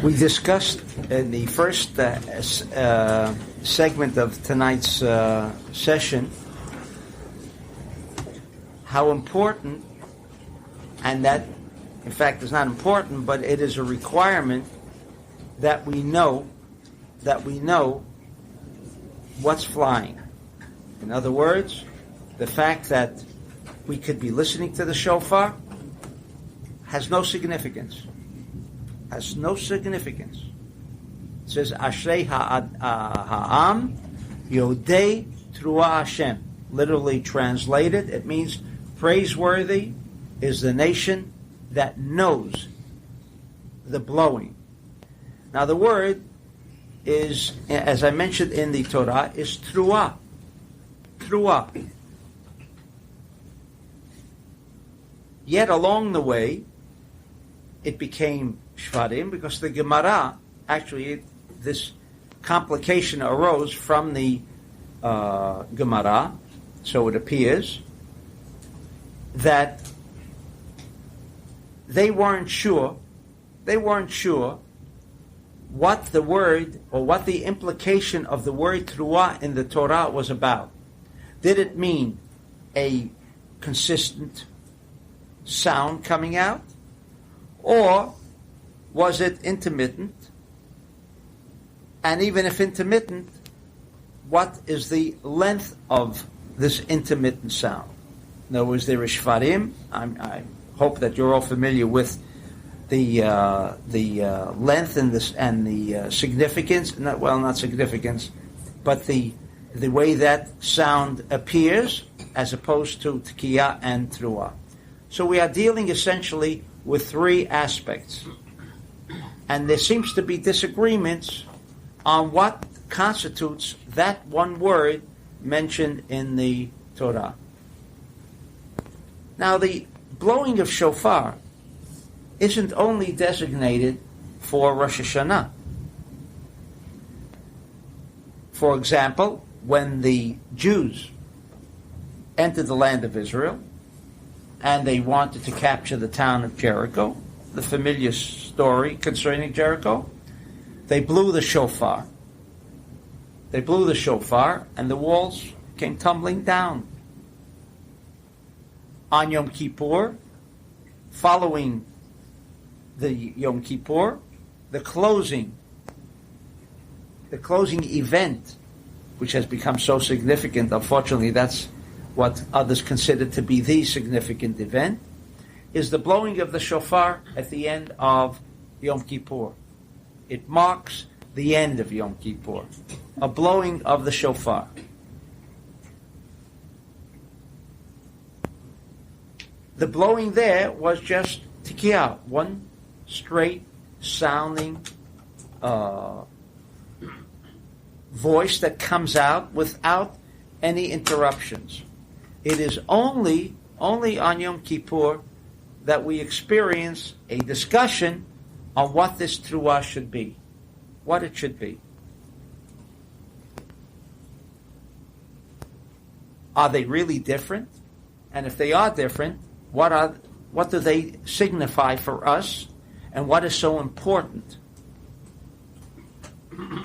We discussed in the first segment of tonight's session how important, and that in fact is not important, but it is a requirement that we know what's flying. In other words, the fact that we could be listening to the shofar has no significance. Has no significance. It says, Ashrei ha'am yodei trua Hashem. Literally translated, it means praiseworthy is the nation that knows the blowing. Now the word is, as I mentioned in the Torah, is trua. Trua. Yet along the way, it became Shvarim, because the Gemara, actually, this complication arose from the Gemara, so it appears, that they weren't sure what the word, or what the implication of the word Truah in the Torah was about. Did it mean a consistent sound coming out? Or was it intermittent? And even if intermittent, what is the length of this intermittent sound? In other words, there is Shvarim. I hope that you're all familiar with the length and the significance. Not significance, but the way that sound appears, as opposed to Tekiah and Truah. So we are dealing essentially with three aspects. And there seems to be disagreements on what constitutes that one word mentioned in the Torah. Now, the blowing of shofar isn't only designated for Rosh Hashanah. For example, when the Jews entered the land of Israel and they wanted to capture the town of Jericho, the familiar story concerning Jericho, they blew the shofar. They blew the shofar and the walls came tumbling down. On Yom Kippur, following the Yom Kippur, the closing event, which has become so significant, unfortunately that's what others consider to be the significant event, is the blowing of the shofar at the end of Yom Kippur. It marks the end of Yom Kippur, a blowing of the shofar. The blowing there was just Tekiah, one straight sounding voice that comes out without any interruptions. It is only on Yom Kippur that we experience a discussion on what this Truah should be, what it should be. Are they really different? And if they are different, what do they signify for us, and what is so important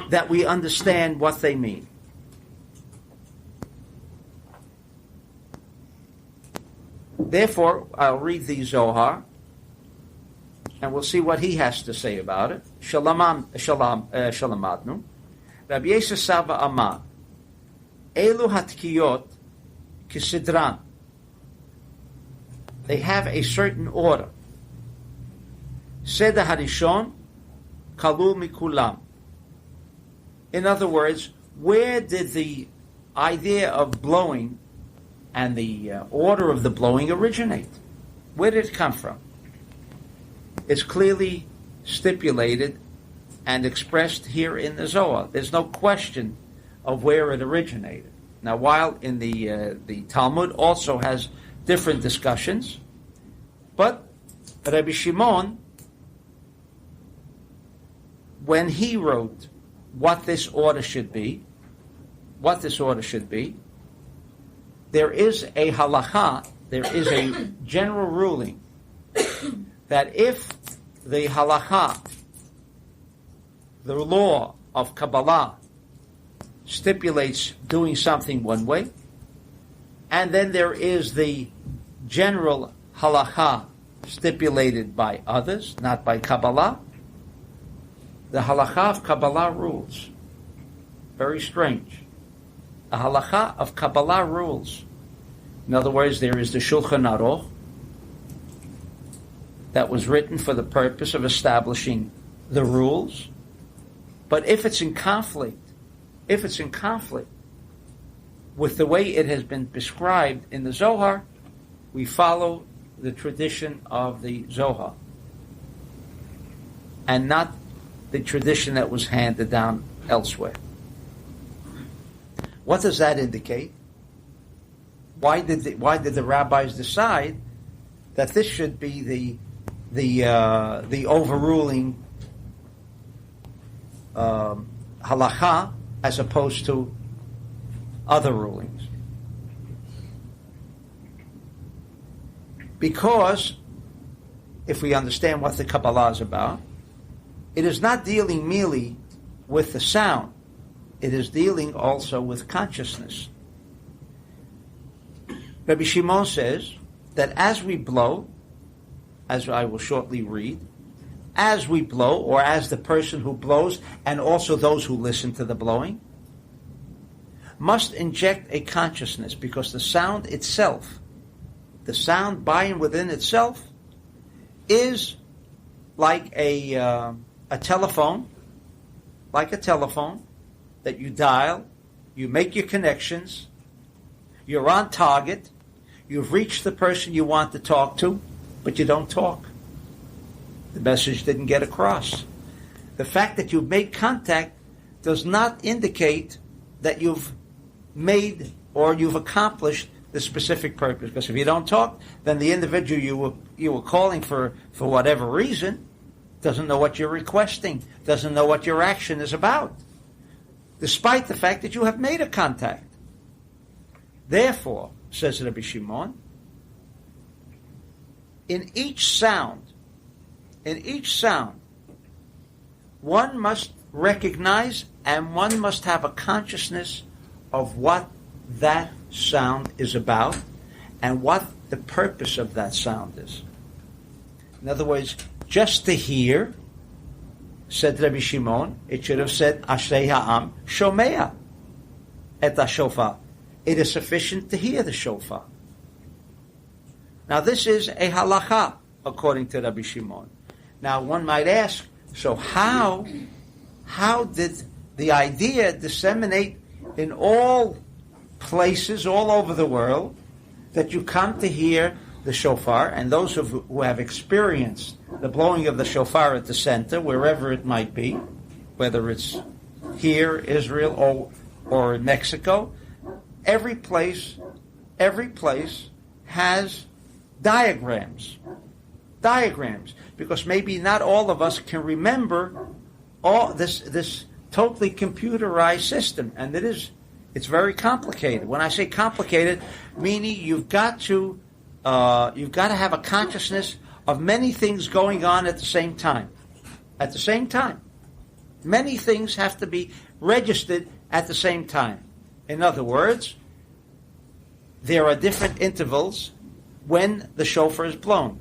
that we understand what they mean? Therefore, I'll read the Zohar, and we'll see what he has to say about it. Shalamadnu. Rabbi Yosef Saba Amar, Elu hatkiyot kisidran. They have a certain order. Seder Harishon, Kalul Mikulam. In other words, where did the idea of blowing and the order of the blowing originate? Where did it come from? It's clearly stipulated and expressed here in the Zohar. There's no question of where it originated. Now, while in the Talmud also has different discussions, but Rabbi Shimon, when he wrote what this order should be, there is a halacha, there is a general ruling that if the halacha, the law of Kabbalah, stipulates doing something one way, and then there is the general halacha stipulated by others, not by Kabbalah, the halacha of Kabbalah rules. Very strange. A halacha of Kabbalah rules. In other words, there is the Shulchan Aruch that was written for the purpose of establishing the rules. But if it's in conflict with the way it has been prescribed in the Zohar, we follow the tradition of the Zohar and not the tradition that was handed down elsewhere. What does that indicate? Why did the rabbis decide that this should be the overruling halacha as opposed to other rulings? Because if we understand what the Kabbalah is about, it is not dealing merely with the sound. It is dealing also with consciousness. Rabbi Shimon says that as we blow, as I will shortly read, as we blow, or as the person who blows, and also those who listen to the blowing, must inject a consciousness, because the sound itself, the sound by and within itself, is like a telephone, that you dial, you make your connections, you're on target, you've reached the person you want to talk to, but you don't talk. The message didn't get across. The fact that you've made contact does not indicate that you've made or you've accomplished the specific purpose. Because if you don't talk, then the individual you were calling for whatever reason doesn't know what you're requesting, doesn't know what your action is about, despite the fact that you have made a contact. Therefore, says Rabbi Shimon, in each sound, one must recognize and one must have a consciousness of what that sound is about and what the purpose of that sound is. In other words, just to hear, said Rabbi Shimon, it should have said, Ashrei ha'am shomea et hashofar. It is sufficient to hear the shofar. Now this is a halacha, according to Rabbi Shimon. Now one might ask, so how did the idea disseminate in all places, all over the world, that you come to hear the shofar, and those who have experienced the blowing of the shofar at the center, wherever it might be, whether it's here, Israel, or in Mexico, every place has diagrams, because maybe not all of us can remember all this totally computerized system, and it's very complicated. When I say complicated, meaning you've got to have a consciousness of many things going on at the same time. At the same time. Many things have to be registered at the same time. In other words, there are different intervals when the shofar is blown.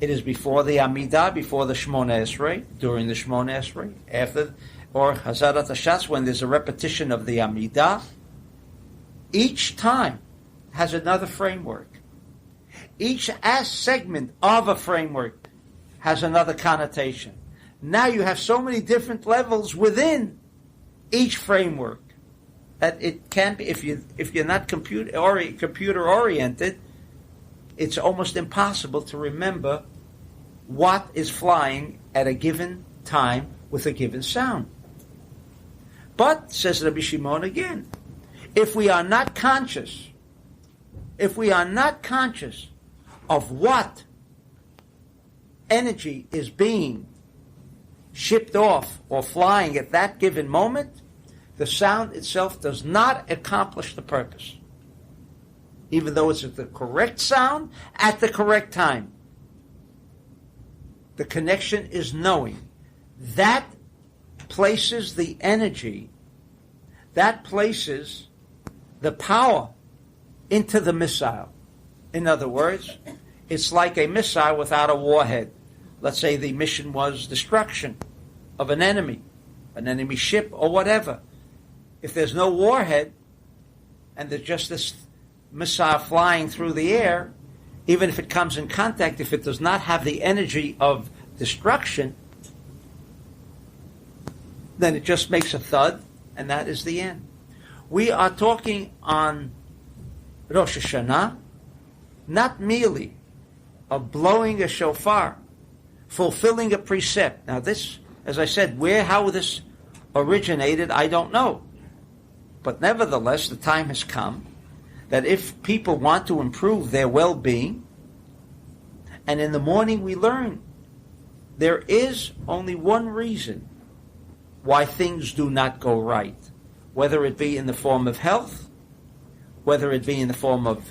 It is before the Amidah, before the Shmona Esrei, during the Shmona Esrei, after, or Hazarat Hashatz, when there's a repetition of the Amidah. Each time has another framework. Each segment of a framework has another connotation. Now you have so many different levels within each framework that it can be, if you're not computer oriented, it's almost impossible to remember what is flying at a given time with a given sound. But, says Rabbi Shimon again, if we are not conscious, of what energy is being shipped off or flying at that given moment, the sound itself does not accomplish the purpose. Even though it's the correct sound at the correct time. The connection is knowing. That places the energy, that places the power into the missile. In other words, it's like a missile without a warhead. Let's say the mission was destruction of an enemy ship or whatever. If there's no warhead and there's just this missile flying through the air, even if it comes in contact, if it does not have the energy of destruction, then it just makes a thud, and that is the end. We are talking on Rosh Hashanah, not merely of blowing a shofar, fulfilling a precept. Now this, as I said, how this originated, I don't know. But nevertheless, the time has come that if people want to improve their well-being, and in the morning we learn there is only one reason why things do not go right, whether it be in the form of health, whether it be in the form of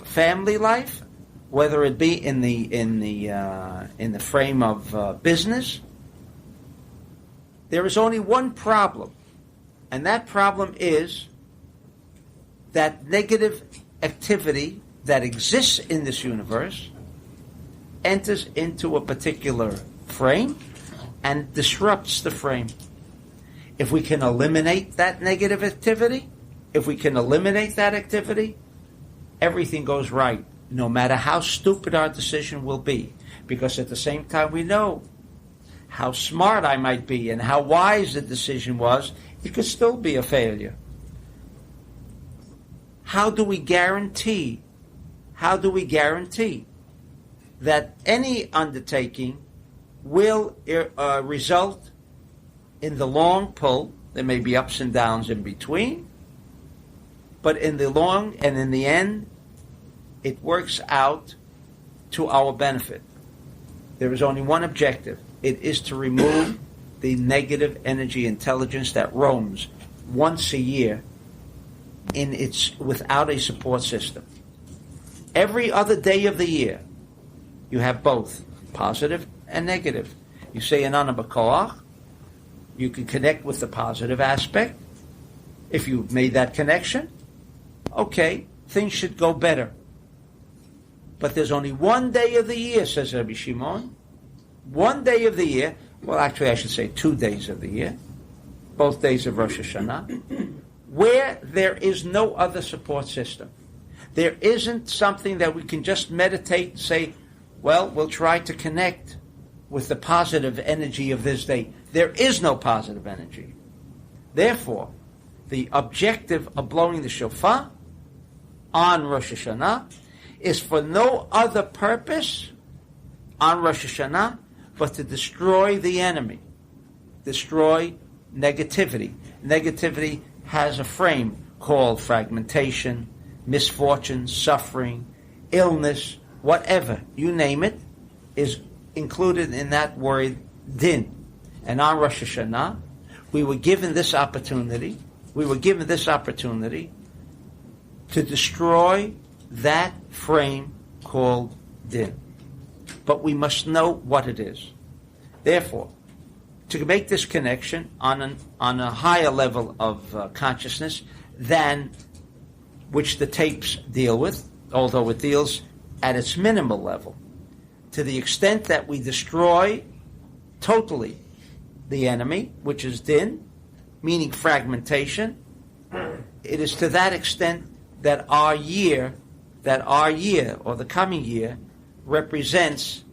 family life, whether it be in the frame of business. There is only one problem, and that problem is that negative activity that exists in this universe enters into a particular frame and disrupts the frame. If we can eliminate that negative activity, everything goes right, no matter how stupid our decision will be. Because at the same time we know how smart I might be and how wise the decision was, it could still be a failure. How do we guarantee that any undertaking will result in the long pull? There may be ups and downs in between, but in the long and in the end, it works out to our benefit. There is only one objective. It is to remove the negative energy intelligence that roams once a year without a support system. Every other day of the year, you have both positive and negative. You say an Ana B'Koach, you can connect with the positive aspect. If you've made that connection, okay, things should go better. But there's only one day of the year, says Rabbi Shimon, one day of the year, well actually I should say 2 days of the year, both days of Rosh Hashanah, where there is no other support system. There isn't something that we can just meditate and say, well, we'll try to connect with the positive energy of this day. There is no positive energy. Therefore, the objective of blowing the shofar on Rosh Hashanah is for no other purpose on Rosh Hashanah but to destroy the enemy, destroy negativity. Negativity has a frame called fragmentation, misfortune, suffering, illness, whatever, you name it, is included in that word din. And on Rosh Hashanah, we were given this opportunity to destroy that frame called din. But we must know what it is. Therefore, to make this connection on a higher level of consciousness than which the tapes deal with, although it deals at its minimal level, to the extent that we destroy totally the enemy, which is din, meaning fragmentation, it is to that extent that our year or the coming year represents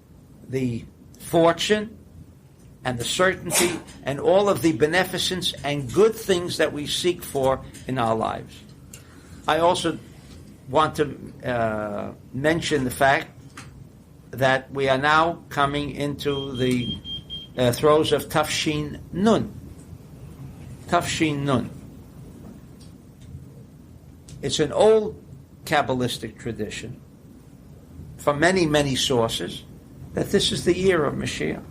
the fortune and the certainty and all of the beneficence and good things that we seek for in our lives. I also want to mention the fact that we are now coming into the throes of Tafshin Nun. Tafshin Nun. It's an old Kabbalistic tradition from many, many sources that this is the year of Mashiach.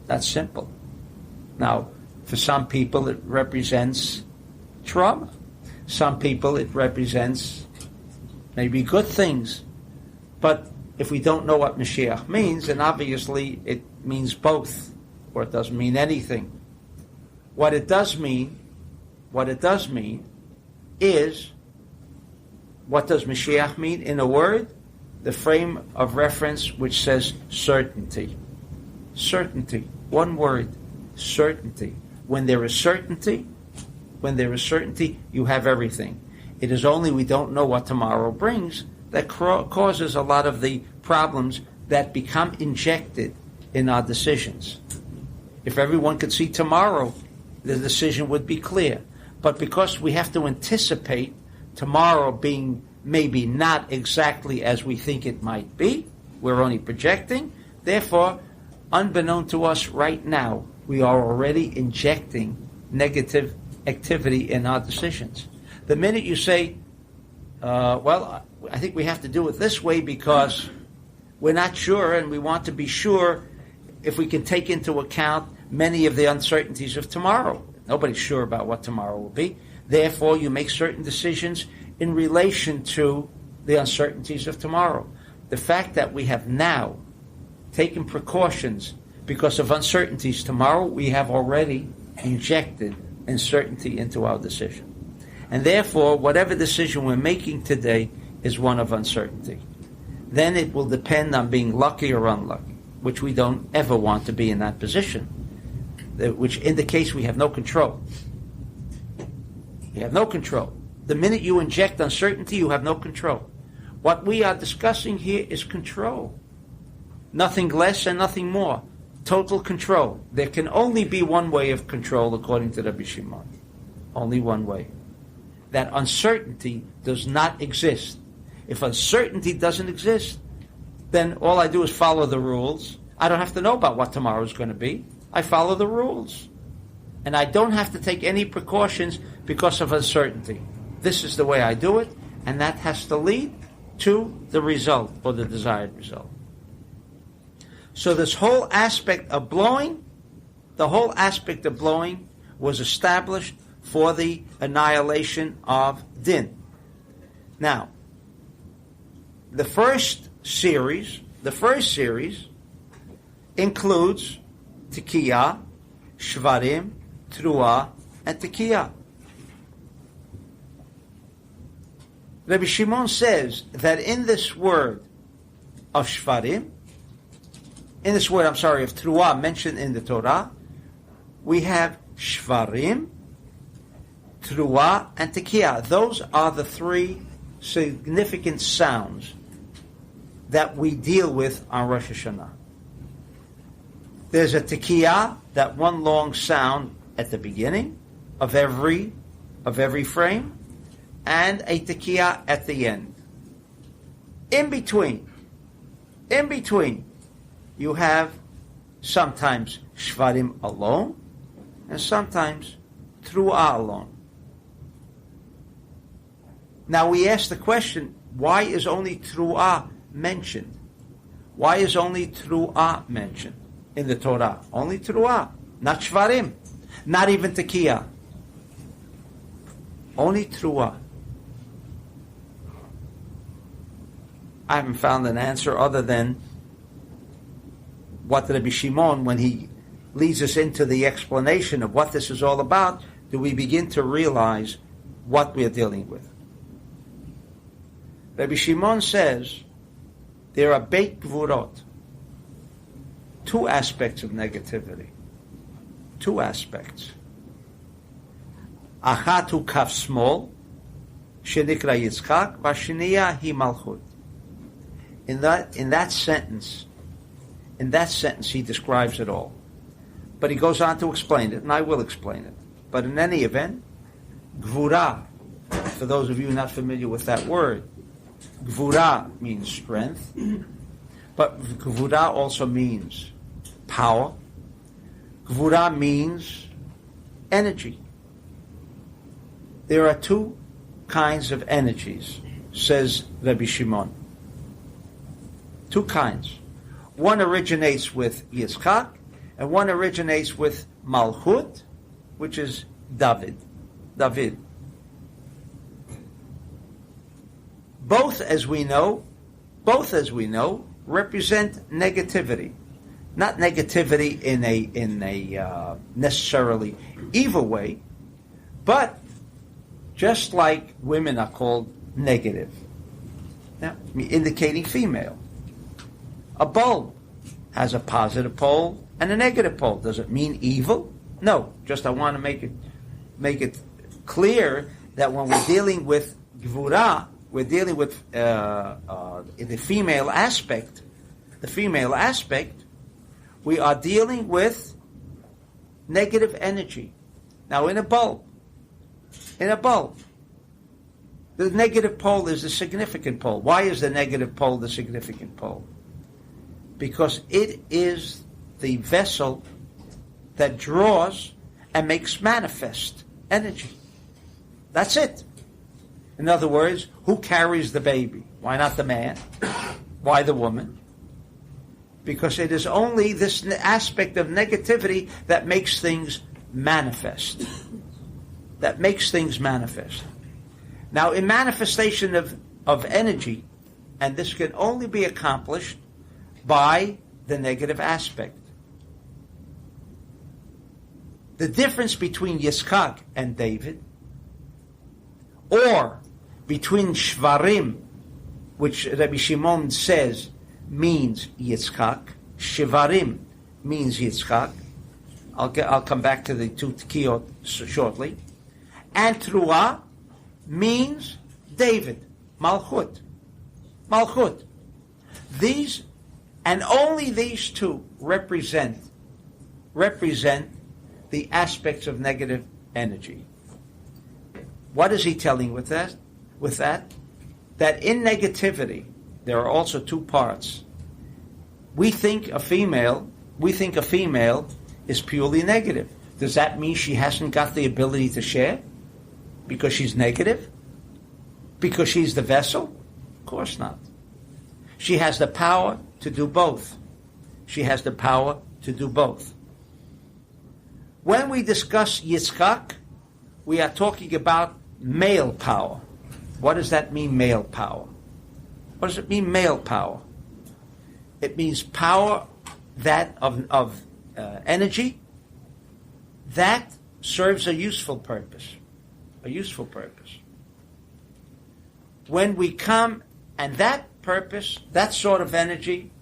That's simple. Now, for some people it represents trauma. Some people it represents maybe good things. But if we don't know what Mashiach means, then obviously it means both, or it doesn't mean anything. What it does mean is, what does Mashiach mean? In a word, the frame of reference which says certainty. Certainty. One word. Certainty. When there is certainty, you have everything. It is only we don't know what tomorrow brings that causes a lot of the problems that become injected in our decisions. If everyone could see tomorrow, the decision would be clear. But because we have to anticipate tomorrow being maybe not exactly as we think it might be, we're only projecting, therefore, unbeknown to us right now, we are already injecting negative activity in our decisions. The minute you say, well, I think we have to do it this way because we're not sure and we want to be sure if we can take into account many of the uncertainties of tomorrow. Nobody's sure about what tomorrow will be. Therefore, you make certain decisions in relation to the uncertainties of tomorrow. The fact that we have now taken precautions because of uncertainties tomorrow, we have already injected uncertainty into our decision. And therefore, whatever decision we're making today is one of uncertainty. Then it will depend on being lucky or unlucky, which we don't ever want to be in that position, which indicates we have no control. We have no control. The minute you inject uncertainty, you have no control. What we are discussing here is control. Nothing less and nothing more. Total control. There can only be one way of control according to Rabbi Shimon. Only one way. That uncertainty does not exist. If uncertainty doesn't exist, then all I do is follow the rules. I don't have to know about what tomorrow is going to be. I follow the rules. And I don't have to take any precautions because of uncertainty. This is the way I do it, and that has to lead to the result, or the desired result. So this whole aspect of blowing, was established for the annihilation of din. Now, the first series includes Tikiyah, Shvarim, Truah, and Tikiyah. Rabbi Shimon says that in this word of Shvarim, of Truah mentioned in the Torah, we have Shvarim, Truah, and Tikiyah. Those are the three significant sounds that we deal with on Rosh Hashanah. There's a Tikiyah, that one long sound at the beginning of every frame, and a Tikiyah at the end. In between, you have sometimes Shvarim alone, and sometimes Truah alone. Now we ask the question, why is only Truah mentioned? Why is only Truah mentioned in the Torah? Only Truah, not Shvarim, not even Tikiyah. Only Truah. I haven't found an answer other than what Rabbi Shimon, when he leads us into the explanation of what this is all about, do we begin to realize what we are dealing with. Rabbi Shimon says there are Beit Gvurot, two aspects of negativity. Two aspects. Achat hu kaf small, shenikra Yitzchak, v'ashniya hi Malchut. In that sentence, he describes it all. But he goes on to explain it, and I will explain it. But in any event, Gvura, for those of you not familiar with that word, Gvura means strength, but Gvura also means power. Gvura means energy. There are two kinds of energies, says Rabbi Shimon. Two kinds. One originates with Yitzchak, and one originates with Malchut, which is David. Both, as we know, represent negativity. Not negativity in a necessarily evil way, but just like women are called negative, indicating female. A bulb has a positive pole and a negative pole. Does it mean evil? No. Just I want to make it clear that when we're dealing with Gvura, we're dealing with the female aspect. The female aspect, we are dealing with negative energy. Now, in a bulb, the negative pole is the significant pole. Why is the negative pole the significant pole? Because it is the vessel that draws and makes manifest energy. That's it. In other words, who carries the baby? Why not the man? Why the woman? Because it is only this aspect of negativity that makes things manifest. Now, in manifestation of energy, and this can only be accomplished by the negative aspect. The difference between Yitzchak and David, or between Shvarim, which Rabbi Shimon says means Yitzchak, Shvarim means Yitzchak. I'll come back to the two Tekiyot shortly. And Truah means David, Malchut. These, and only these two, represent the aspects of negative energy. What is he telling with that? That in negativity, there are also two parts. We think a female is purely negative. Does that mean she hasn't got the ability to share? Because she's negative? Because she's the vessel? Of course not. She has the power to do both. When we discuss Yitzchak, we are talking about male power. What does that mean, male power? What does it mean, male power? It means power that of energy that serves a useful purpose. When we come, and that purpose, that sort of energy,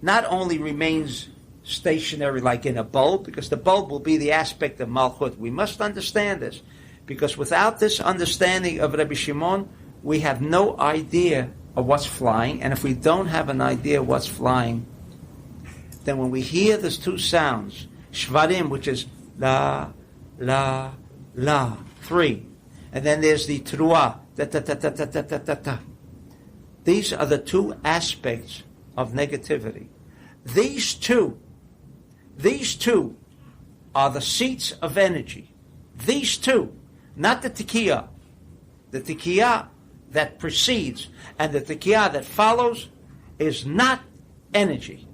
not only remains stationary like in a bulb, because the bulb will be the aspect of Malchut. We must understand this, because without this understanding of Rabbi Shimon, we have no idea of what's flying, and if we don't have an idea of what's flying, then when we hear those two sounds, Shvarim, which is la, la, la, 3, and then there's the Truah, da, da, da, da, da, da, da, da, da. These are the two aspects of negativity. These two are the seats of energy. These two, not the Tekiyah. The Tekiyah that precedes and the Tekiyah that follows is not energy.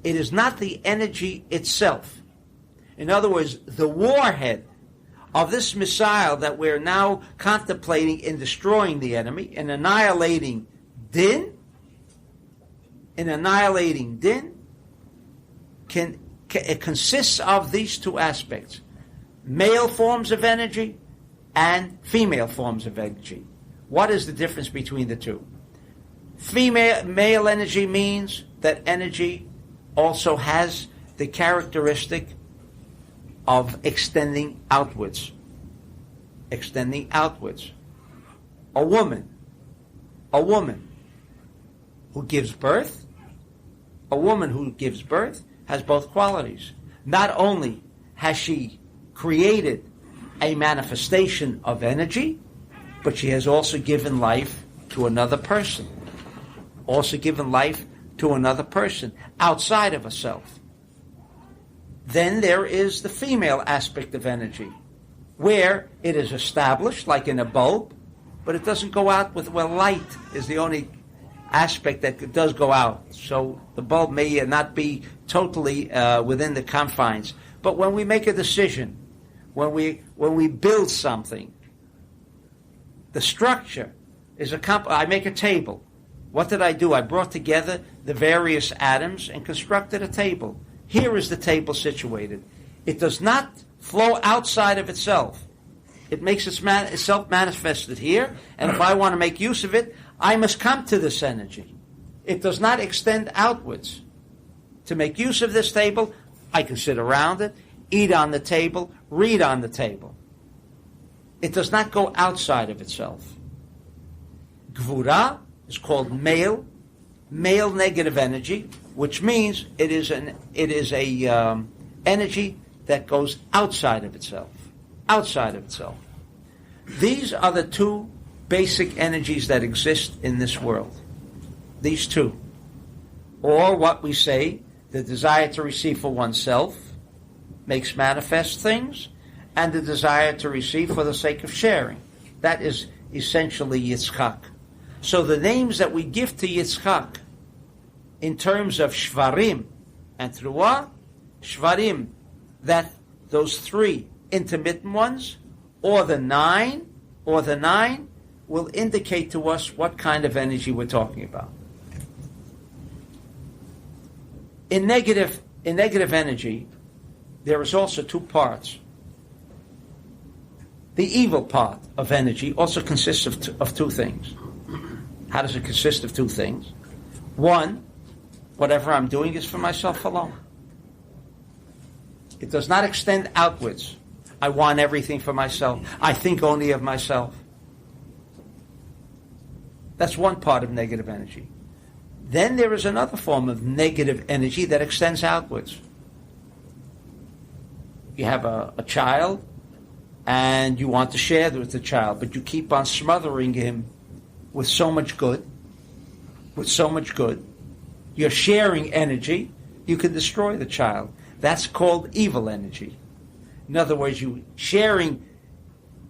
It is not the energy itself. In other words, the warhead of this missile that we're now contemplating in destroying the enemy, in annihilating din, it consists of these two aspects: male forms of energy and female forms of energy. What is the difference between the two? Male energy means that energy also has the characteristic of extending outwards. A woman who gives birth, has both qualities. Not only has she created a manifestation of energy, but she has also given life to another person. Outside of herself. Then there is the female aspect of energy, where it is established, like in a bulb, but it doesn't go out with, well, light is the only aspect that does go out. So the bulb may not be totally within the confines. But when we make a decision, when we build something, the structure is I make a table. What did I do? I brought together the various atoms and constructed a table. Here is the table situated. It does not flow outside of itself. It makes itself manifested here, and if I want to make use of it, I must come to this energy. It does not extend outwards. To make use of this table, I can sit around it, eat on the table, read on the table. It does not go outside of itself. Gvura is called male negative energy, which means it is a energy that goes outside of itself. Outside of itself. These are the two basic energies that exist in this world. These two. Or what we say, the desire to receive for oneself makes manifest things, and the desire to receive for the sake of sharing. That is essentially Yitzchak. So the names that we give to Yitzchak in terms of Shvarim and Teruah, Shvarim, that those three intermittent ones, or the nine, will indicate to us what kind of energy we're talking about. In negative energy, there is also two parts. The evil part of energy also consists of two things. How does it consist of two things? One, whatever I'm doing is for myself alone. It does not extend outwards. I want everything for myself. I think only of myself. That's one part of negative energy. Then there is another form of negative energy that extends outwards. You have a child, and you want to share with the child, but you keep on smothering him with so much good. You're sharing energy. You can destroy the child. That's called evil energy. In other words, you sharing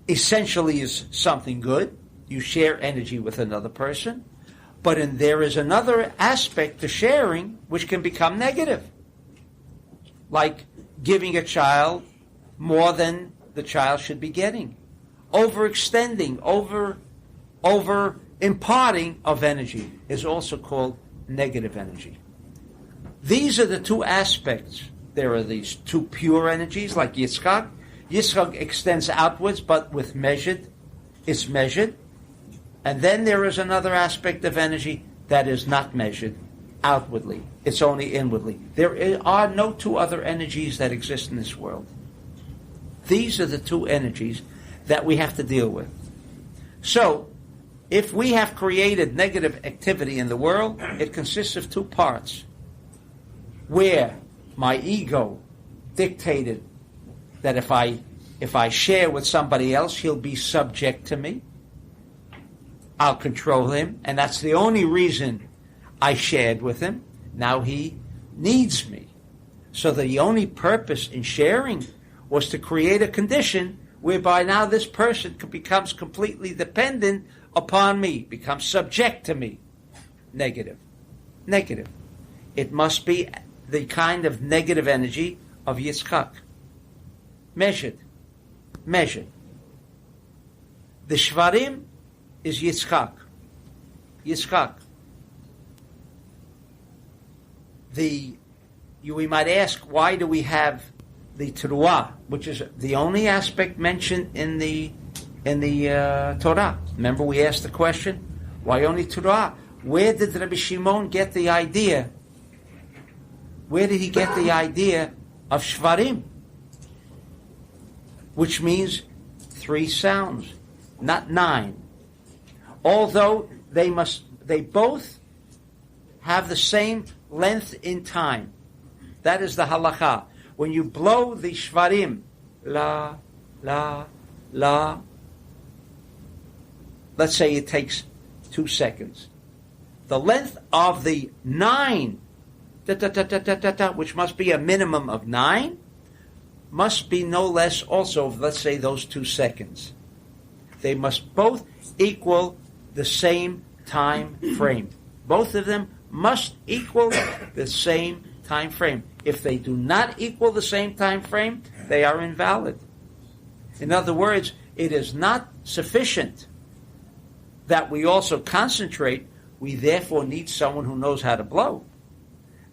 essentially is something good. You share energy with another person. But there is another aspect to sharing which can become negative. Like giving a child more than the child should be getting. Overextending, over imparting of energy is also called negative energy. These are the two aspects. There are these two pure energies like Yitzchak. Yitzchak extends outwards, but with it's measured. And then there is another aspect of energy that is not measured outwardly. It's only inwardly. There are no two other energies that exist in this world. These are the two energies that we have to deal with. So, if we have created negative activity in the world, it consists of two parts. Where my ego dictated that if I share with somebody else, he'll be subject to me. I'll control him, and that's the only reason I shared with him. Now he needs me. So the only purpose in sharing was to create a condition whereby now this person becomes completely dependent upon me, becomes subject to me. Negative. It must be the kind of negative energy of Yitzchak. Measured. The Shvarim is Yitzchak. We might ask, why do we have the Teruah, which is the only aspect mentioned in the Torah? Remember, we asked the question, why only Teruah? Where did Rabbi Shimon get the idea? Where did he get the idea of Shvarim? Which means 3 sounds, not 9. Although they both have the same length in time. That is the halakha. When you blow the shvarim, la, la, la, let's say it takes 2 seconds. The length of the 9, da, da, da, da, da, da, da, which must be a minimum of 9, must be no less also of, let's say, those 2 seconds. They must both equal the same time frame. Both of them must equal the same time frame. If they do not equal the same time frame, they are invalid. In other words, it is not sufficient that we also concentrate. We therefore need someone who knows how to blow.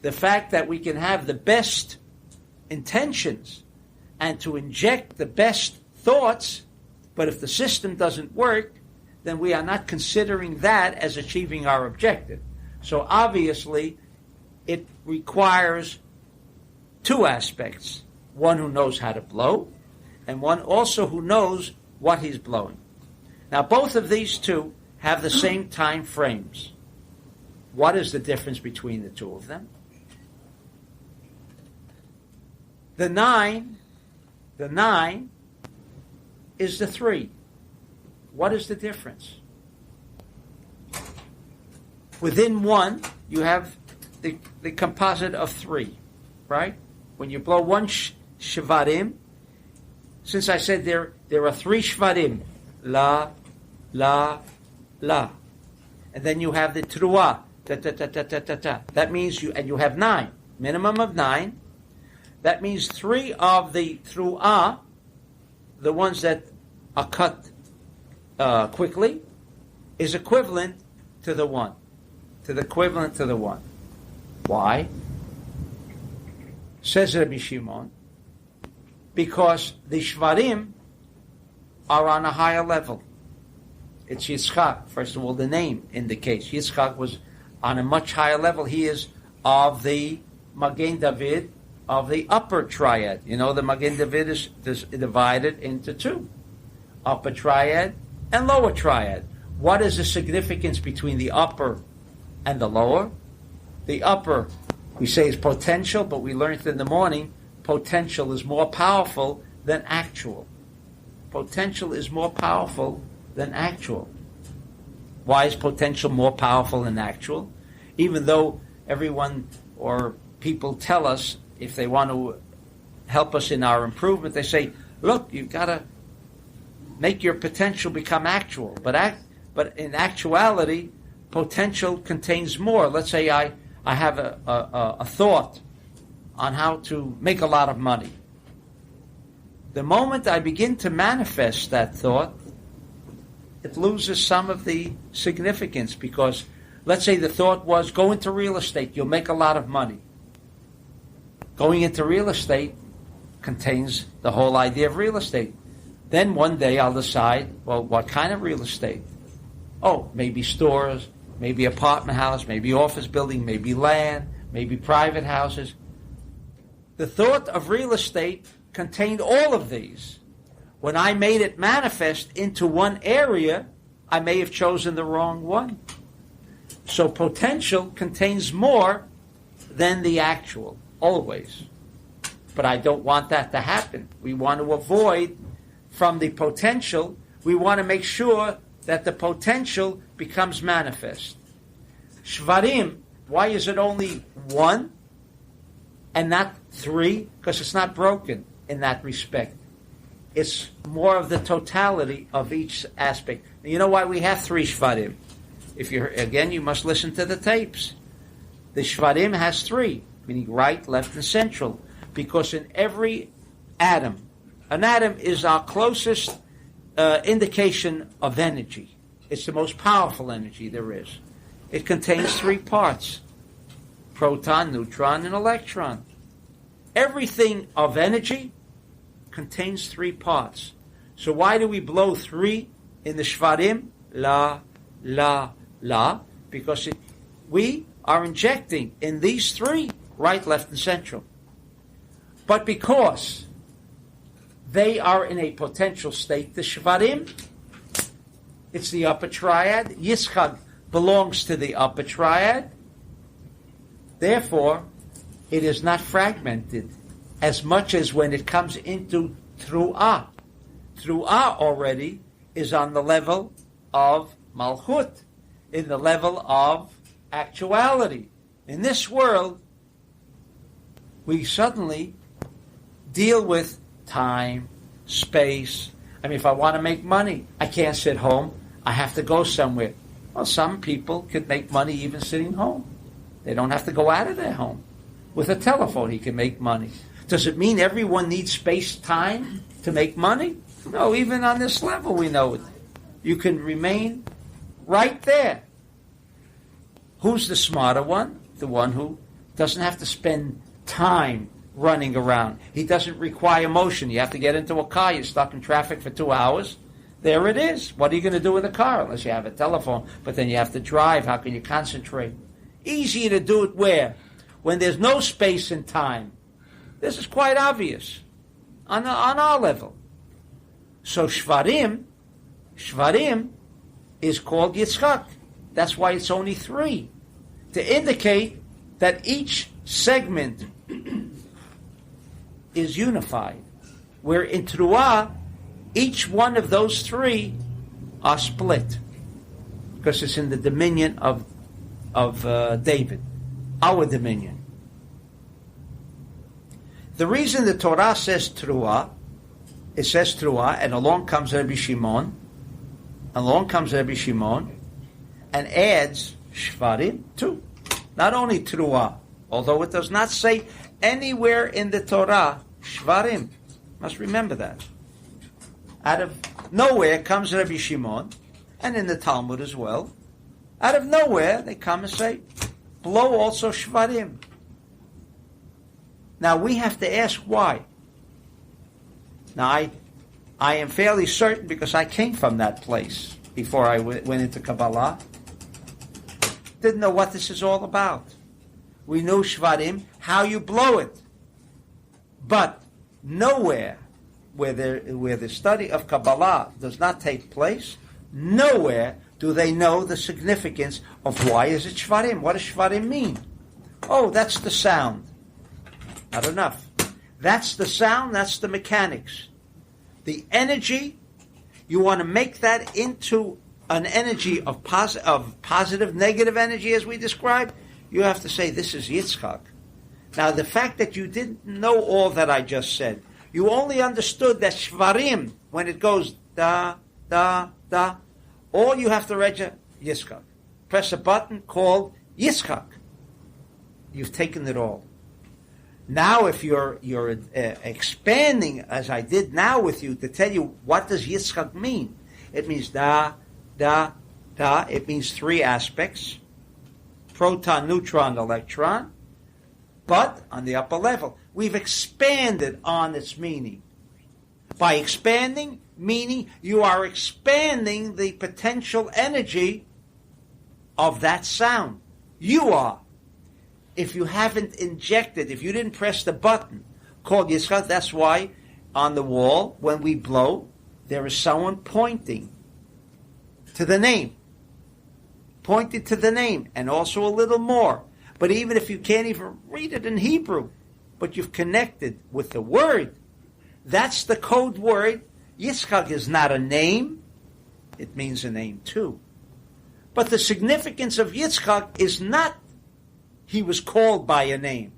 The fact that we can have the best intentions and to inject the best thoughts, but if the system doesn't work, then we are not considering that as achieving our objective. So obviously, it requires 2 aspects. One who knows how to blow, and one also who knows what he's blowing. Now, both of these 2 have the same time frames. What is the difference between the 2 of them? The 9 is the 3. What is the difference? Within 1, you have the composite of 3, right? When you blow 1 shvarim, since I said there are 3 shvarim, la, la, la, and then you have the truah, ta ta ta ta ta ta ta. That means you have 9, minimum of 9. That means 3 of the truah, the ones that are cut quickly, is equivalent to the 1. To the equivalent to the 1. Why? Says Rabbi Shimon, because the shvarim are on a higher level. It's Yitzchak. First of all, the name indicates Yitzchak was on a much higher level. He is of the Magen David, of the upper triad. You know, the Magen David is divided into 2. Upper triad and lower triad. What is the significance between the upper and the lower? The upper, we say, is potential, but we learned in the morning, potential is more powerful than actual. Potential is more powerful than actual. Why is potential more powerful than actual? Even though everyone or people tell us, if they want to help us in our improvement, they say, look, you've got to make your potential become actual. But in actuality, potential contains more. Let's say I have a thought on how to make a lot of money. The moment I begin to manifest that thought, it loses some of the significance, because let's say the thought was, go into real estate, you'll make a lot of money. Going into real estate contains the whole idea of real estate. Then one day I'll decide, well, what kind of real estate? Oh, maybe stores, maybe apartment house, maybe office building, maybe land, maybe private houses. The thought of real estate contained all of these. When I made it manifest into one area, I may have chosen the wrong one. So potential contains more than the actual, always. But I don't want that to happen. We want to avoid from the potential. We want to make sure that the potential becomes manifest. Shvarim, why is it only 1 and not 3? Because it's not broken in that respect. It's more of the totality of each aspect. And you know why we have 3 shvarim? If you're, again, you must listen to the tapes. The shvarim has 3, meaning right, left, and central. Because in every atom, an atom is our closest indication of energy. It's the most powerful energy there is. It contains 3 parts: proton, neutron, and electron. Everything of energy contains 3 parts. So why do we blow 3 in the shvarim? La, la, la. Because we are injecting in these 3 right, left, and central. But because they are in a potential state, the shvarim, it's the upper triad. Yitzchak belongs to the upper triad. Therefore, it is not fragmented as much as when it comes into Tru'ah. Tru'ah already is on the level of Malchut, in the level of actuality. In this world, we suddenly deal with time, space. I mean, if I want to make money, I can't sit home. I have to go somewhere. Well, some people could make money even sitting home. They don't have to go out of their home. With a telephone, he can make money. Does it mean everyone needs space, time to make money? No, even on this level we know it. You can remain right there. Who's the smarter one? The one who doesn't have to spend time running around. He doesn't require motion. You have to get into a car. You're stuck in traffic for 2 hours. There it is. What are you going to do in the car unless you have a telephone? But then you have to drive. How can you concentrate? Easier to do it where? When there's no space and time. This is quite obvious on our level. So Shvarim is called Yitzchak. That's why it's only 3. To indicate that each segment is unified. Where in Teruah, each one of those 3 are split. Because it's in the dominion of David. Our dominion. The reason the Torah says Teruah, it says Teruah, and along comes Rabbi Shimon, and adds Shvarim too. Not only Teruah, although it does not say anywhere in the Torah Shvarim. Must remember that. Out of nowhere comes Rabbi Shimon, and in the Talmud as well. Out of nowhere, they come and say, blow also Shvarim. Now, we have to ask why. Now, I am fairly certain because I came from that place before I went into Kabbalah. Didn't know what this is all about. We knew Shvarim, how you blow it. But nowhere where the study of Kabbalah does not take place, nowhere do they know the significance of why is it Shvarim. What does Shvarim mean? Oh, that's the sound. Not enough. That's the sound, that's the mechanics. The energy, you want to make that into an energy of positive, negative energy as we described, you have to say this is Yitzchak. Now the fact that you didn't know all that I just said, you only understood that Shvarim, when it goes da, da, da, all you have to register, Yitzchak. Press a button called Yitzchak. You've taken it all. Now, if you're expanding, as I did now with you, to tell you what does Yitzchak mean, it means da, da, da. It means 3 aspects: proton, neutron, electron. But on the upper level, we've expanded on its meaning. By expanding, meaning you are expanding the potential energy of that sound. You are. If you haven't injected, if you didn't press the button called Yitzchak, that's why on the wall, when we blow, there is someone pointing to the name. Pointed to the name, and also a little more. But even if you can't even read it in Hebrew, but you've connected with the word, that's the code word. Yitzchak is not a name. It means a name too. But the significance of Yitzchak is not he was called by a name.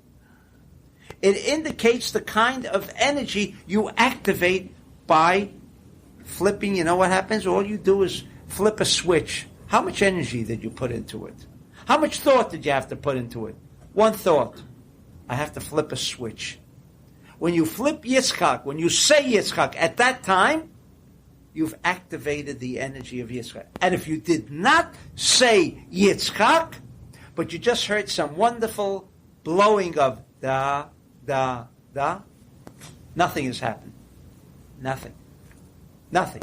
It indicates the kind of energy you activate by flipping. You know what happens? All you do is flip a switch. How much energy did you put into it? How much thought did you have to put into it? One thought. I have to flip a switch. When you flip Yitzchak, when you say Yitzchak, at that time, you've activated the energy of Yitzchak. And if you did not say Yitzchak, but you just heard some wonderful blowing of da, da, da, nothing has happened. Nothing. Nothing.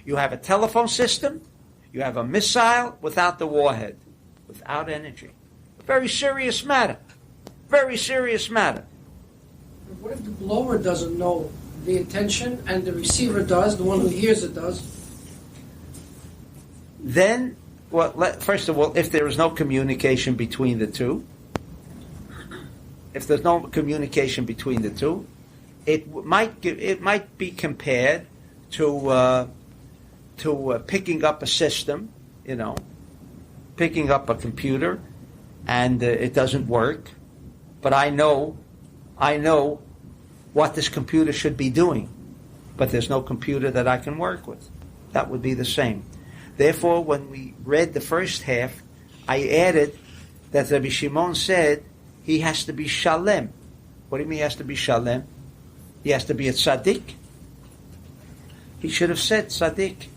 You have a telephone system, you have a missile without the warhead, without energy. A very serious matter. Very serious matter. What if the blower doesn't know the intention and the receiver does, the one who hears it does? Then, well, first of all, if there is no communication between the two, it might be compared to picking up a system, picking up a computer, and it doesn't work. But I know what this computer should be doing, but there's no computer that I can work with. That would be the same. Therefore, when we read the first half, I added that Rabbi Shimon said he has to be shalem. What do you mean he has to be shalem? He has to be a tzaddik. He should have said tzaddik.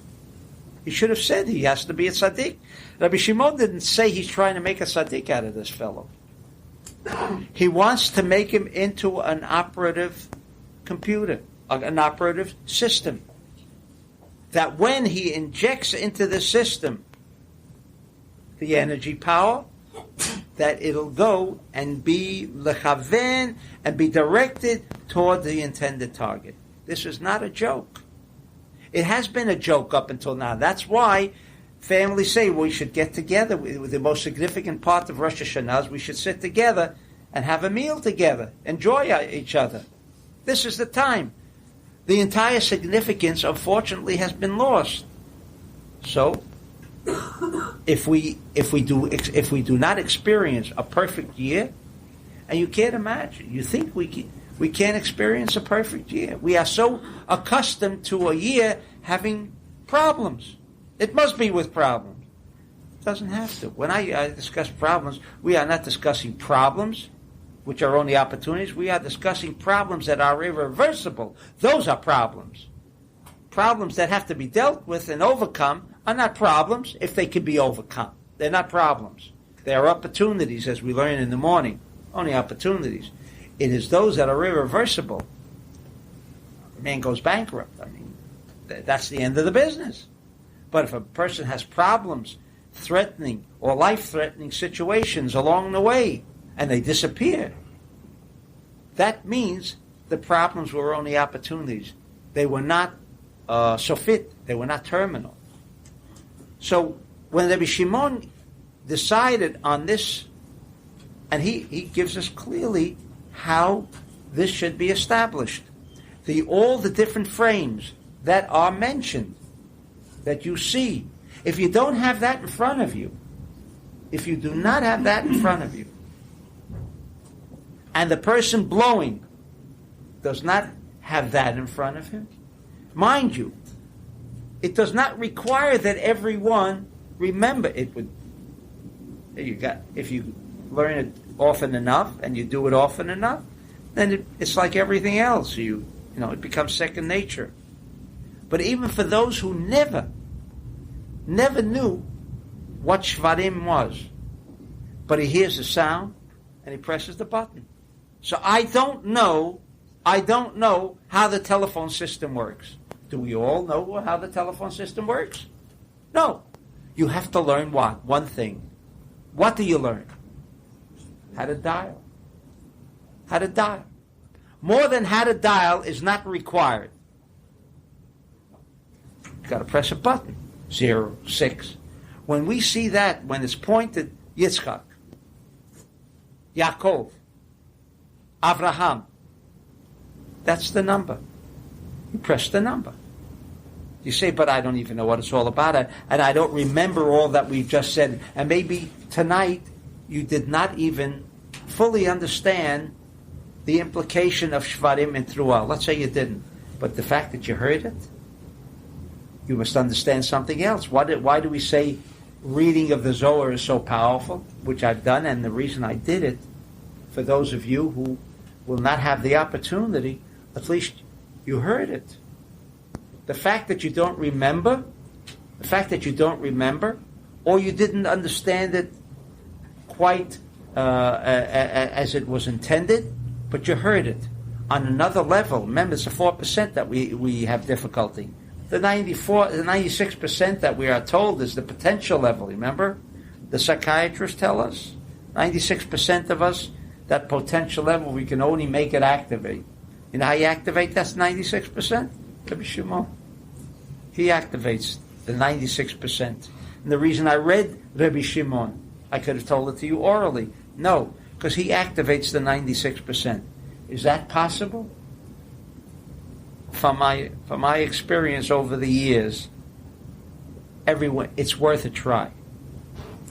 He should have said he has to be a tzaddik. Rabbi Shimon didn't say he's trying to make a tzaddik out of this fellow. He wants to make him into an operative computer, an operative system. That when he injects into the system the energy power, that it'll go and be lechaven and be directed toward the intended target. This is not a joke. It has been a joke up until now. That's why families say we should get together. With the most significant part of Rosh Hashanah is we should sit together and have a meal together, enjoy each other. This is the time. The entire significance, unfortunately, has been lost. So, if we do not experience a perfect year, and you can't imagine, you think we can't experience a perfect year. We are so accustomed to a year having problems. It must be with problems. It doesn't have to. When I discuss problems, we are not discussing problems, which are only opportunities. We are discussing problems that are irreversible. Those are problems. Problems that have to be dealt with and overcome are not problems if they can be overcome. They're not problems. They are opportunities, as we learn in the morning. Only opportunities. It is those that are irreversible. A man goes bankrupt. I mean, that's the end of the business. But if a person has problems, threatening or life-threatening situations along the way, and they disappear, that means the problems were only opportunities. They were not sofit. They were not terminal. So when Rabbi Shimon decided on this, and he gives us clearly how this should be established. All the different frames that are mentioned, that you see, if you don't have that in front of you, if you do not have that in front of you, and the person blowing does not have that in front of him, mind you, it does not require that everyone remember it. If you learn it often enough and you do it often enough, then it's like everything else. It becomes second nature. But even for those who never knew what Shvarim was, but he hears the sound and he presses the button. So I don't know how the telephone system works. Do we all know how the telephone system works? No. You have to learn what? One thing. What do you learn? How to dial. How to dial. More than how to dial is not required. You've got to press a button. 0, 6. When we see that, when it's pointed, Yitzchak, Yaakov, Avraham, that's the number. You press the number. You say, but I don't even know what it's all about, and I don't remember all that we've just said. And maybe tonight you did not even fully understand the implication of Shvarim and Truah. Let's say you didn't. But the fact that you heard it, you must understand something else. Why do we say reading of the Zohar is so powerful, which I've done, and the reason I did it, for those of you who will not have the opportunity, at least you heard it. The fact that you don't remember, or you didn't understand it quite as it was intended, but you heard it on another level. Remember, it's the 4% that we have difficulty. The 96% that we are told is the potential level. Remember, the psychiatrists tell us 96% of us, that potential level, we can only make it activate. You know how you activate that's 96%? Rabbi Shimon. He activates the 96%. And the reason I read Rabbi Shimon, I could have told it to you orally. No, because he activates the 96%. Is that possible? From my experience over the years, everyone, it's worth a try.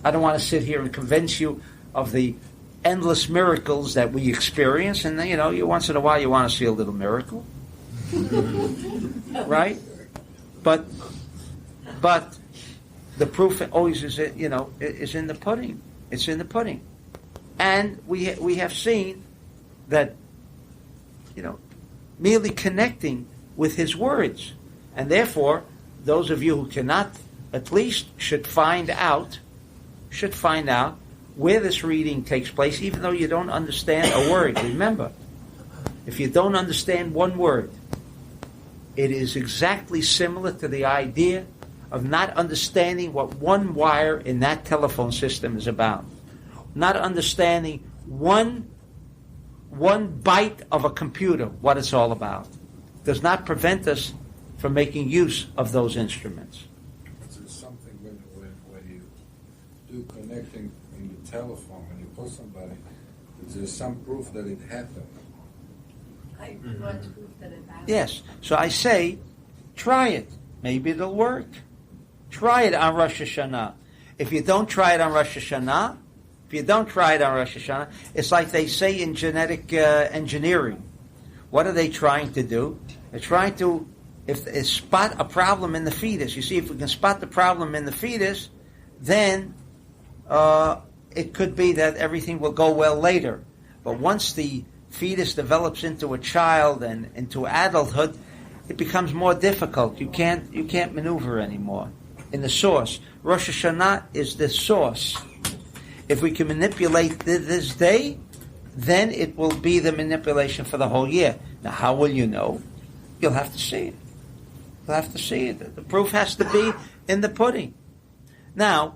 I don't want to sit here and convince you of the endless miracles that we experience, and you once in a while you want to see a little miracle, right? But the proof always is is in the pudding. It's in the pudding, and we have seen that merely connecting with His words, and therefore those of you who cannot at least should find out where this reading takes place, even though you don't understand a word. Remember, if you don't understand one word, it is exactly similar to the idea of not understanding what one wire in that telephone system is about. Not understanding one byte of a computer, what it's all about. Does not prevent us from making use of those instruments. There's something when you do connecting in the telephone, when you call somebody, there's some proof that it happened. I want proof that it happened. Yes. So I say, try it. Maybe it'll work. Try it on Rosh Hashanah. If you don't try it on Rosh Hashanah, it's like they say in genetic engineering. What are they trying to do? They're trying to spot a problem in the fetus. You see, if we can spot the problem in the fetus, then it could be that everything will go well later. But once the fetus develops into a child and into adulthood, it becomes more difficult. You can't maneuver anymore. In the source, Rosh Hashanah is the source. If we can manipulate this day, then it will be the manipulation for the whole year. Now, how will you know? You'll have to see it. You'll have to see it. The proof has to be in the pudding. Now,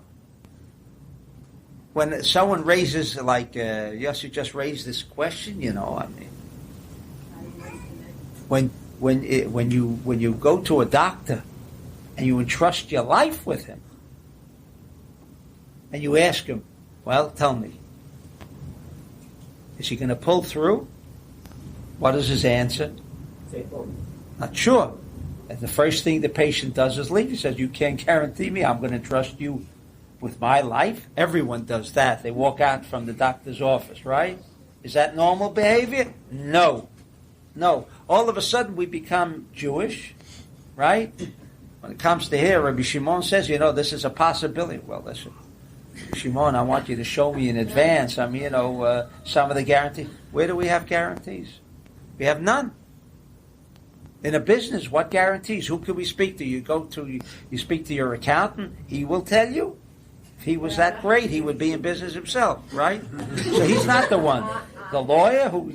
when someone raises, like Yossi just raised this question, when you go to a doctor and you entrust your life with him, and you ask him, well, tell me, is he going to pull through? What is his answer? Not sure. And the first thing the patient does is leave. He says, you can't guarantee me. I'm going to trust you with my life. Everyone does that. They walk out from the doctor's office, right? Is that normal behavior? No. All of a sudden we become Jewish, right? When it comes to here, Rabbi Shimon says, this is a possibility. Well, listen, Shimon, I want you to show me in advance, some of the guarantees. Where do we have guarantees? We have none. In a business, what guarantees? Who can we speak to? You speak to your accountant, he will tell you. If he was that great, he would be in business himself, right? So he's not the one. The lawyer who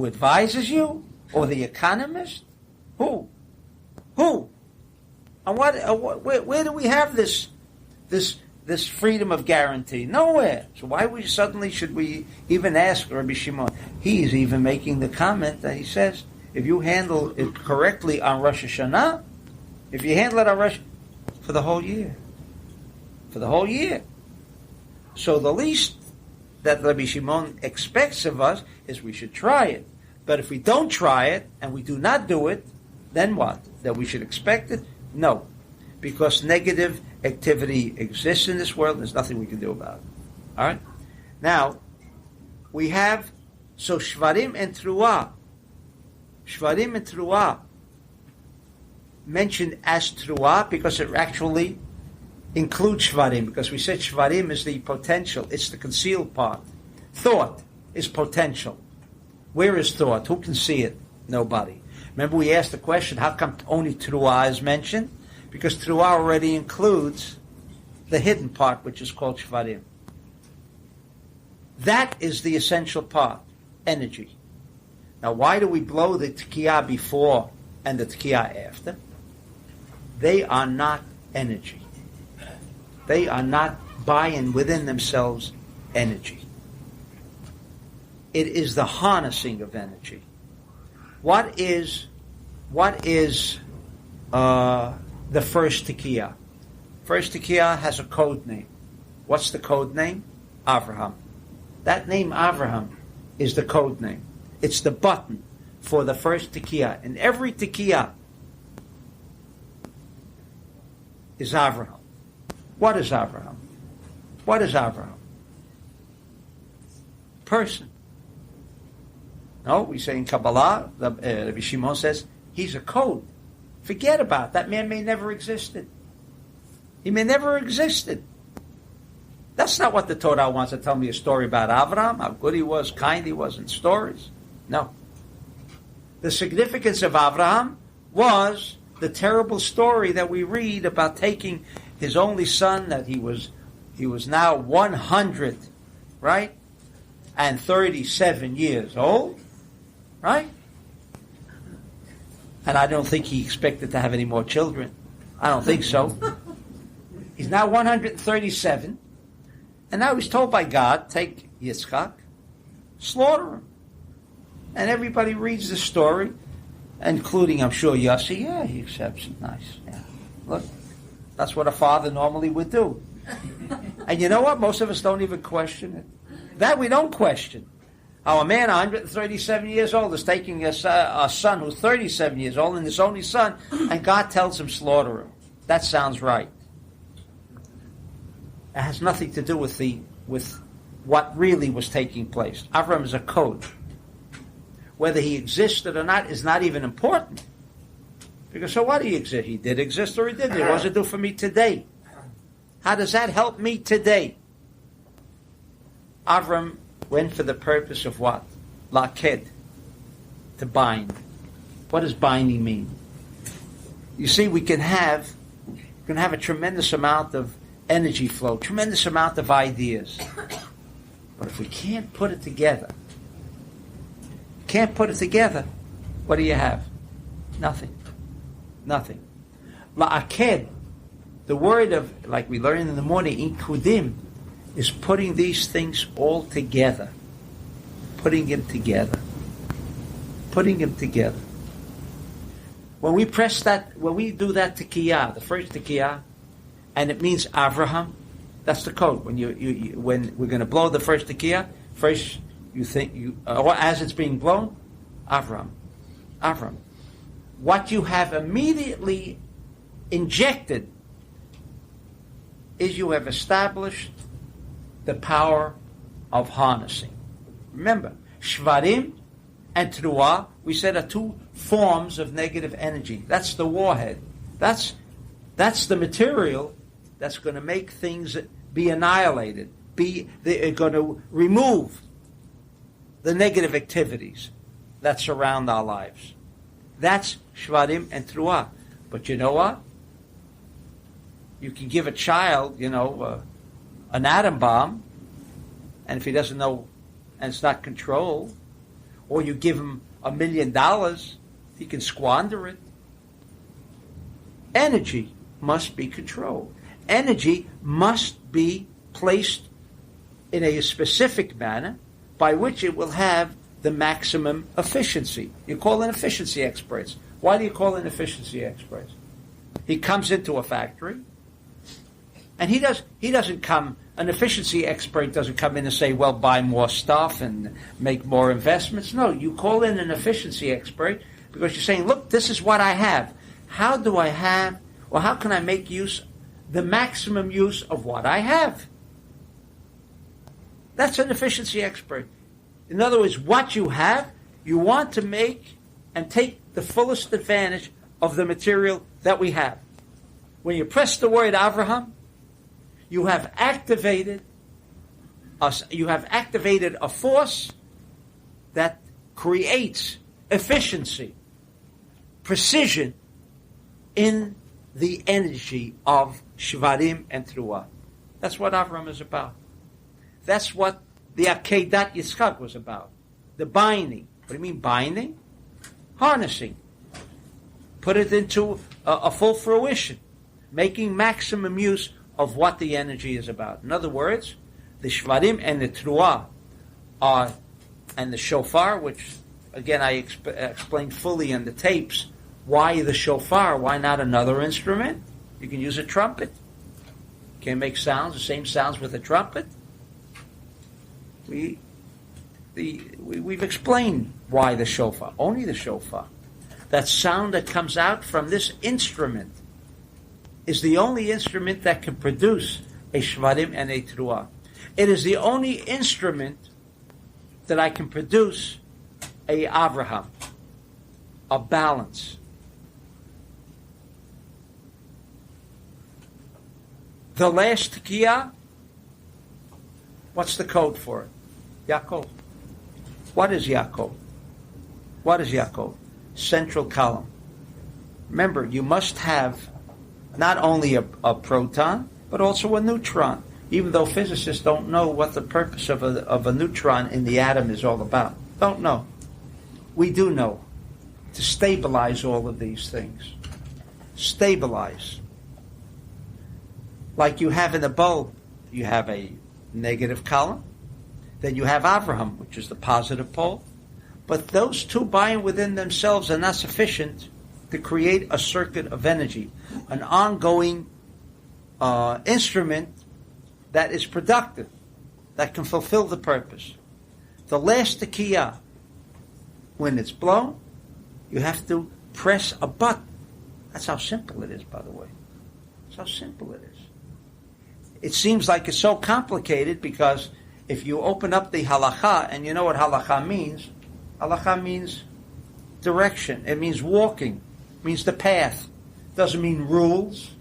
advises you, or the economist, who? And where do we have this freedom of guarantee? Nowhere. So why should we even ask Rabbi Shimon? He's even making the comment that he says, if you handle it correctly on Rosh Hashanah, for the whole year. So the least that Rabbi Shimon expects of us is we should try it. But if we don't try it, and we do not do it, then what? That we should expect it? No. Because negative activity exists in this world, and there's nothing we can do about it. All right? Now, we have, Shvarim and Truah mentioned as Truah because it actually includes Shvarim, because we said Shvarim is the potential, it's the concealed part. Thought is potential. Where is thought? Who can see it? Nobody. Remember we asked the question, how come only Truah is mentioned? Because Truah already includes the hidden part, which is called Shvarim. That is the essential part, energy. Now, why do we blow the Tekiyah before and the Tekiyah after? They are not energy. They are not buying within themselves energy. It is the harnessing of energy. What is the first Tekiyah? First Tekiyah has a code name. What's the code name? Avraham. That name Avraham is the code name. It's the button for the first Tekiyah. And every Tekiyah is Avraham. What is Avraham? person. No, we say in Kabbalah, Rabbi Shimon says, he's a code. Forget about it. That man may never existed. He may never existed. That's not what the Torah wants to tell me a story about Avraham, how good he was, kind he was in stories. No. The significance of Avraham was the terrible story that we read about taking his only son, that he was now 100, right? And 37 years old, right? And I don't think he expected to have any more children. I don't think so. He's now 137. And now he's told by God, take Yitzchak, slaughter him. And everybody reads the story, including, I'm sure, Yossi. Yeah, he accepts it. Nice. Yeah. Look, that's what a father normally would do. And you know what? Most of us don't even question it. That we don't question. How a man 137 years old is taking a son who's 37 years old and his only son, and God tells him slaughter him. That sounds right. It has nothing to do with what really was taking place. Avram is a code. Whether he existed or not is not even important. Because so what, he exist? He did exist or he didn't. What does it do for me today? How does that help me today? Avram went for the purpose of what? Laked. To bind. What does binding mean? You see, we can have a tremendous amount of energy flow, tremendous amount of ideas. But if we can't put it together, what do you have? Nothing. Nothing. La'aked, the word of, like we learned in the morning, inkudim, is putting these things all together. Putting them together. When we do that tekiah, the first tekiah, and it means Avraham, that's the code. When when we're going to blow the first tekiah, first you think or as it's being blown, Avraham. What you have immediately injected is you have established the power of harnessing. Remember, Shvarim and Teruah, we said, are two forms of negative energy. That's the warhead. That's the material that's going to make things be annihilated. They're going to remove the negative activities that surround our lives. That's Shvarim and Teruah. But you know what? You can give a child, an atom bomb, and if he doesn't know, and it's not controlled, or you give him $1 million, he can squander it. Energy must be controlled. Energy must be placed in a specific manner by which it will have the maximum efficiency. You call in efficiency experts. Why do you call in efficiency experts? He comes into a factory, and an efficiency expert doesn't come in and say, well, buy more stuff and make more investments. No, you call in an efficiency expert because you're saying, look, this is what I have. How can I make the maximum use of what I have? That's an efficiency expert. In other words, what you have, you want to make and take the fullest advantage of the material that we have. When you press the word Avraham, you have activated a force that creates efficiency, precision in the energy of Shvarim and Teruah. That's what Avram is about. That's what the Akedat Yitzchak was about. The binding. What do you mean binding? Harnessing. Put it into a full fruition. Making maximum use of what the energy is about. In other words, the Shvarim and the Teruah and the shofar, which again I explained fully in the tapes, why the shofar, why not another instrument? You can use a trumpet. You can make sounds, the same sounds with a trumpet. We've explained why the shofar, only the shofar. That sound that comes out from this instrument is the only instrument that can produce a shvarim and a teruah. It is the only instrument that I can produce a Avraham, a balance. The last Tekiah, what's the code for it? Yaakov. What is Yaakov? What is Yaakov? Central column. Remember, you must have not only a proton, but also a neutron, even though physicists don't know what the purpose of a neutron in the atom is all about. Don't know. We do know. To stabilize all of these things. Stabilize. Like you have in a bulb, you have a negative column, then you have Avraham, which is the positive pole. But those two bind within themselves are not sufficient to create a circuit of energy, an ongoing instrument that is productive, that can fulfill the purpose. The last Tekiah, when it's blown, you have to press a button. That's how simple it is, by the way. That's how simple it is. It seems like it's so complicated because if you open up the halakha, and you know what halakha means direction. It means walking. It means the path. It doesn't mean rules.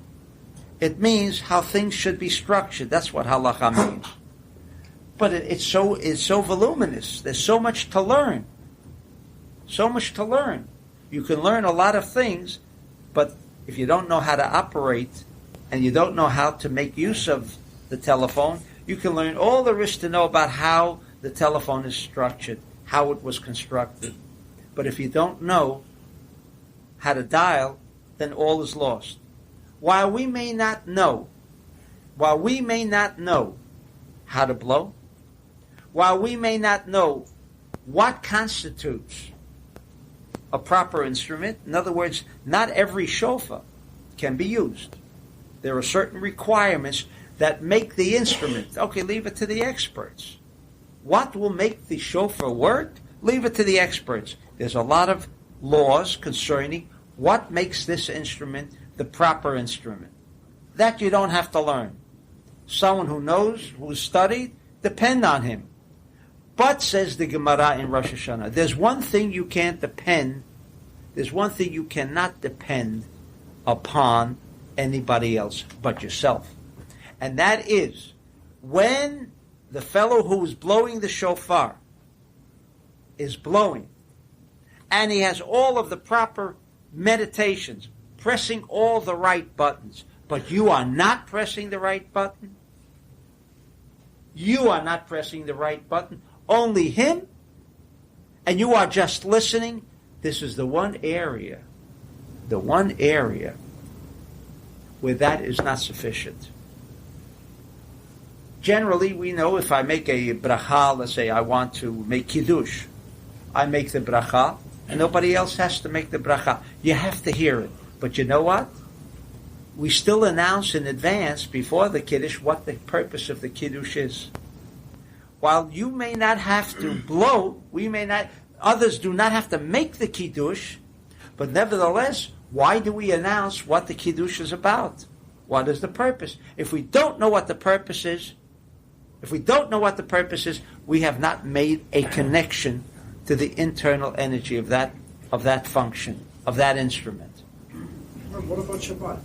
It means how things should be structured. That's what halakha means. But it's so voluminous. There's so much to learn. So much to learn. You can learn a lot of things, but if you don't know how to operate and you don't know how to make use of the telephone, you can learn all there is to know about how the telephone is structured, how it was constructed. But if you don't know how to dial, then all is lost. While we may not know how to blow, while we may not know what constitutes a proper instrument, in other words, not every shofar can be used. There are certain requirements that make the instrument. Okay, leave it to the experts. What will make the shofar work? Leave it to the experts. There's a lot of laws concerning what makes this instrument the proper instrument. That you don't have to learn. Someone who knows, who's studied, depend on him. But, says the Gemara in Rosh Hashanah, there's one thing you cannot depend upon anybody else but yourself. And that is, when the fellow who is blowing the shofar is blowing, and he has all of the proper meditations, pressing all the right buttons, but you are not pressing the right button, only him, and you are just listening, this is the one area where that is not sufficient. Generally, we know if I make a bracha, let's say I want to make kiddush, I make the bracha, and nobody else has to make the bracha. You have to hear it. But you know what? We still announce in advance, before the kiddush, what the purpose of the kiddush is. While you may not have to blow, others do not have to make the kiddush, but nevertheless, why do we announce what the kiddush is about? What is the purpose? If we don't know what the purpose is, we have not made a connection to the internal energy of that function, of that instrument. What about Shabbat?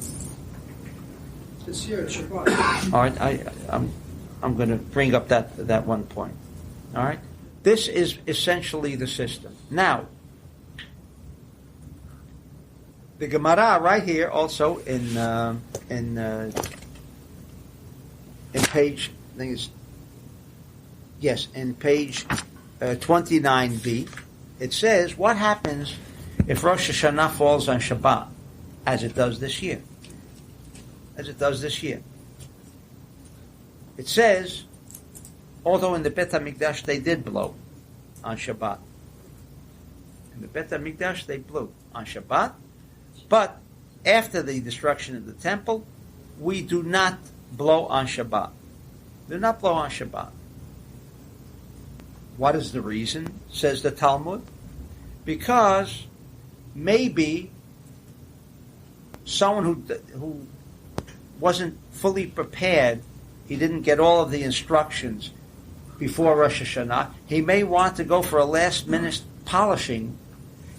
This year, Shabbat. All right, I'm going to bring up that one point. All right, this is essentially the system. Now, the Gemara right here also in page, I think it's, yes, in page 29b, it says, what happens if Rosh Hashanah falls on Shabbat, as it does this year? It says, although in the Bet HaMikdash they did blow on Shabbat. In the Bet HaMikdash they blew on Shabbat, but after the destruction of the temple, we do not blow on Shabbat. Do not blow on Shabbat. What is the reason, says the Talmud? Because maybe someone who wasn't fully prepared, he didn't get all of the instructions, before Rosh Hashanah. He may want to go for a last-minute polishing.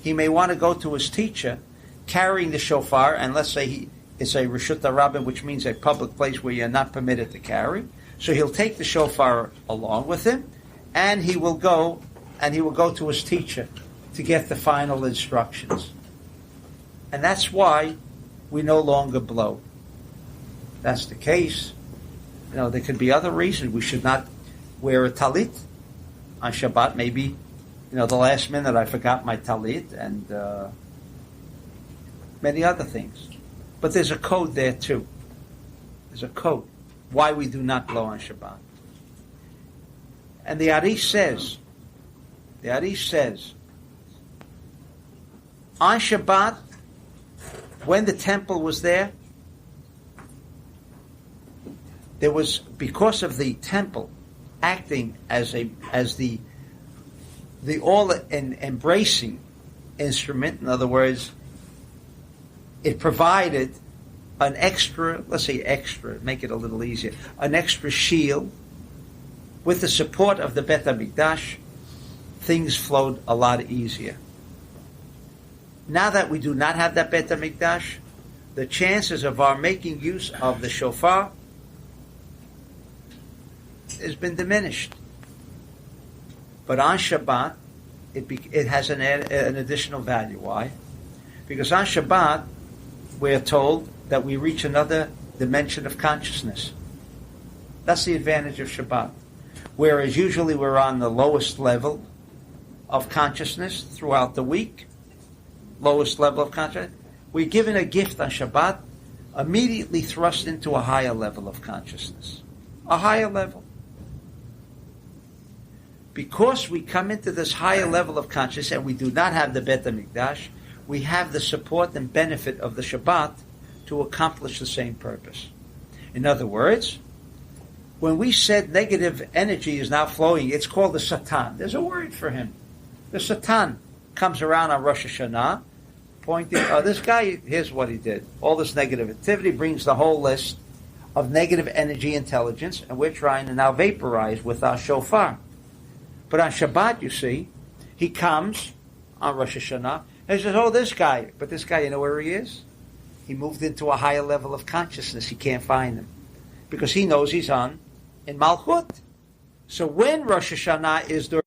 He may want to go to his teacher carrying the shofar, and let's say it's a Reshut HaRabim, which means a public place where you're not permitted to carry. So he'll take the shofar along with him, and he will go to his teacher to get the final instructions. And that's why we no longer blow. That's the case. There could be other reasons. We should not wear a talit on Shabbat. Maybe, the last minute I forgot my talit, and many other things. But there's a code there too. There's a code why we do not blow on Shabbat. And the Arish says, on Shabbat, when the temple was there was, because of the temple acting as the all-embracing instrument, in other words, it provided an extra, let's say extra, make it a little easier, an extra shield. With the support of the Bet HaMikdash, things flowed a lot easier. Now that we do not have that Bet HaMikdash, the chances of our making use of the shofar has been diminished. But on Shabbat, it has an additional value. Why? Because on Shabbat, we're told that we reach another dimension of consciousness. That's the advantage of Shabbat. Whereas usually we're on the lowest level of consciousness throughout the week, lowest level of consciousness, we're given a gift on Shabbat, immediately thrust into a higher level of consciousness. A higher level. Because we come into this higher level of consciousness and we do not have the Bet HaMikdash, we have the support and benefit of the Shabbat to accomplish the same purpose. In other words, when we said negative energy is now flowing, it's called the Satan. There's a word for him. The Satan comes around on Rosh Hashanah, pointing, this guy, here's what he did. All this negative activity brings the whole list of negative energy intelligence, and we're trying to now vaporize with our shofar. But on Shabbat, you see, he comes on Rosh Hashanah, and he says, this guy. But this guy, you know where he is? He moved into a higher level of consciousness. He can't find him. Because he knows he's in Malchut. So when Rosh Hashanah is during